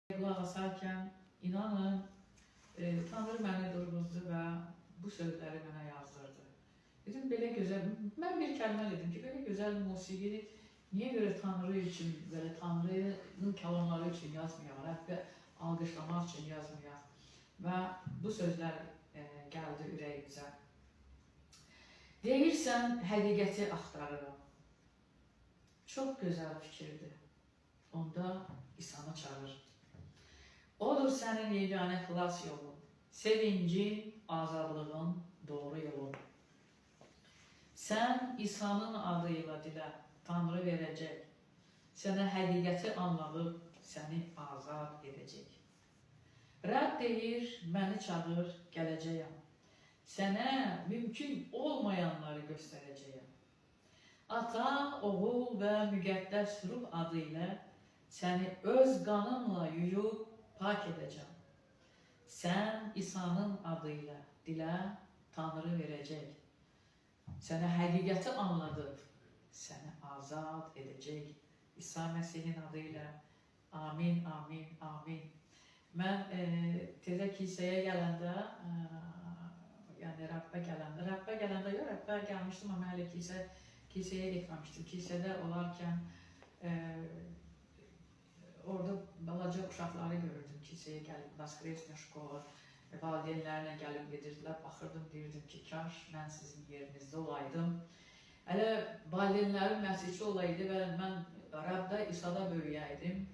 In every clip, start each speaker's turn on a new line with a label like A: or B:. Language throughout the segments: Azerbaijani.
A: Qulaq asarkən, inanın, Tanrı məni durğuzdu və bu sözləri mənə yazdırdı. Dedim, belə gözəl, mən bir kəlmə dedim ki, belə gözəl musiqini niyə görə Tanrı üçün, belə Tanrının kəlamları üçün yazmayaq, Rəbbi alqışlamaq üçün yazmayaq. Və bu sözlər gəldi ürəyimizə. Deyirsən, həqiqəti axtarıram. Çox gözəl fikirdir. Onda İsa'nı çağır. Odur sənin yeganə xilas yolun, sevincin, azadlığın, doğru yolun. Sən İsa'nın adıyla dilə, Tanrı verəcək. Sənə həqiqəti anladıb, səni azad edəcək. Rəbb deyir, məni çağır, gələcəyəm. Sənə mümkün olmayanları göstərəcəyəm. Ata, oğul və müqəddəs ruh adı ilə səni öz qanımla yuyub pak edəcəm. Sən İsa'nın adıyla dilə, Tanrı verəcək. Sənə həqiqəti anladıb, səni azad edəcək. İsa Məsihin adıyla. Amin, amin, amin. Mən tezə kilsəyə gələndə, yəni Rəbbə gələndə, Rəbbə gəlmişdim, amma hələ kilsəyə getməmişdim. Kilsədə olarkən orada balaca uşaqları görürdüm, kilsəyə gəlib, Naskresniya şkola, valideynlərlə gəlib gedirdilər, baxırdım, deyirdim ki, kaş mən sizin yerinizdə olaydım. Hələ valideynlərin məsihçi olaydı və mən Rəbdə, İsa'da böyüyəydim.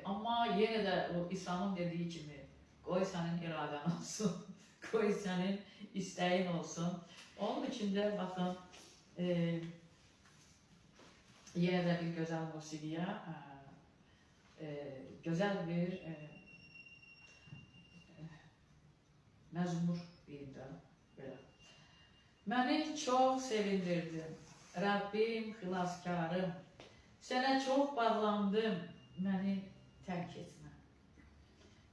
A: Amma yenə də o İsa'nın dediyi kimi, qoy sənin iradən olsun, qoy sənin istəyin olsun. Onun üçün də, baxın, yenə də bir gözəl musiqiyə, gözəl bir məzmur deyim də, belə. Məni çox sevindirdin, Rəbbim, xilaskarım, sənə çox bağlandım, məni tərk etmə.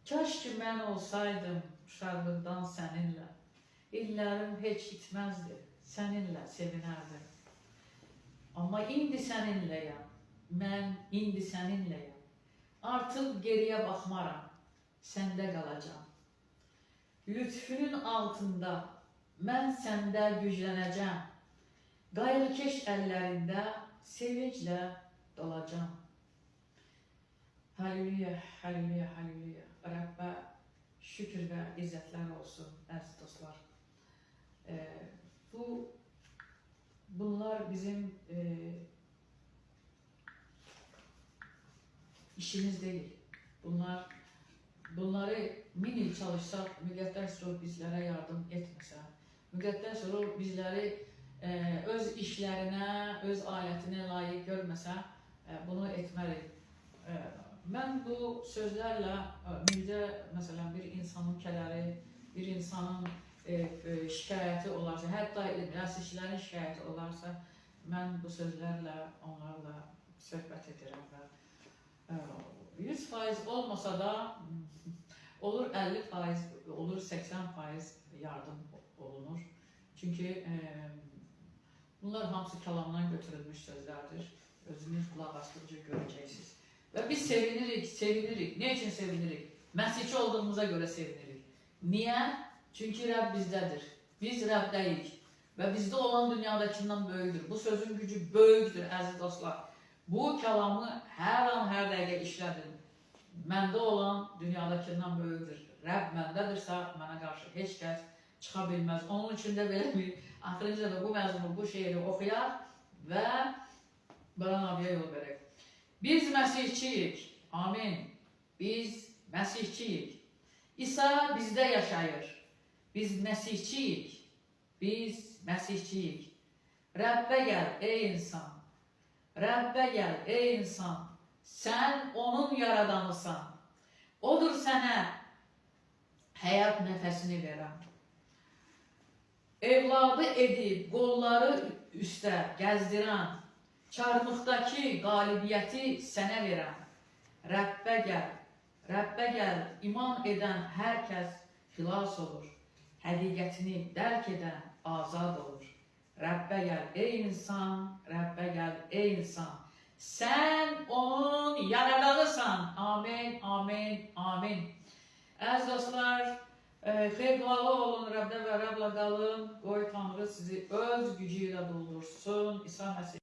A: Kaş ki mən olsaydım uşaqlıqdan səninlə, illərim heç itməzdi, səninlə sevinərdim. Amma indi səninləyəm, mən indi səninləyəm. Artıq geriyə baxmaram, səndə qalacam. Lütfünün altında mən səndə güclənəcəm. Qayğıkeş əllərində sevinclə dolacam. Halleluya, halleluya, halleluya. Rəbbə şükür və izzətlər olsun, əziz dostlar. Bunlar bizim işimiz deyil. Bunları 1000 il çalışsaq, müqəddəs ruh bizlərə yardım etməsə, müqəddəs ruh bizləri öz işlərinə, öz alətinə layiq görməsə, bunu etməliyik. Mən bu sözlərlə müjdə, məsələn, bir insanın kədəri, bir insanın şikayəti olarsa, hətta məsihçilərin şikayəti olarsa, mən bu sözlərlə onlarla söhbət edirəm və 100% olmasa da olur 50%, olur 80% yardım olunur. Çünki bunlar hamısı kəlamdan götürülmüş sözlərdir. Özünüz qulaq asdıqca görəcəksiniz. Və biz sevinirik. Ne için sevinirik? Məsihçi olduğumuza görə sevinirik. Niyə? Çünki Rəbb bizdədir. Biz Rəbdəyik. Və bizdə olan dünyadakindən böyükdür. Bu sözün gücü böyükdür, əziz dostlar. Bu kəlamı hər an, hər dəqiqə işlədin. Məndə olan dünyadakindən böyükdür. Rəbb məndədirsə, mənə qarşı heç kəs çıxa bilməz. Onun üçün də belə bir, axırıncı da bu məzmunu, bu şeiri oxuyaq və Baran abiyə yol verək. Biz Məsihçiyik. Amin. Biz Məsihçiyik. İsa bizdə yaşayır. Biz Məsihçiyik. Biz Məsihçiyik. Rəbbə gəl, ey insan. Rəbbə gəl, ey insan. Sən onun yaradanısan. Odur sənə həyat nəfəsini verən. Evladı edib qolları üstə gəzdirən. Çarmıqdakı qalibiyyəti sənə verən. Rəbbə gəl, iman edən hər kəs xilas olur. Həqiqətini dərk edən azad olur. Rəbbə gəl, ey insan, Rəbbə gəl, ey insan. Sən onun yaradanısan. Amin, amin, amin. Əziz dostlar, xeyir dualı olun, Rəbdə və Rəblə qalın. Qoy Tanrı sizi öz gücü ilə doldursun. İsa Məsih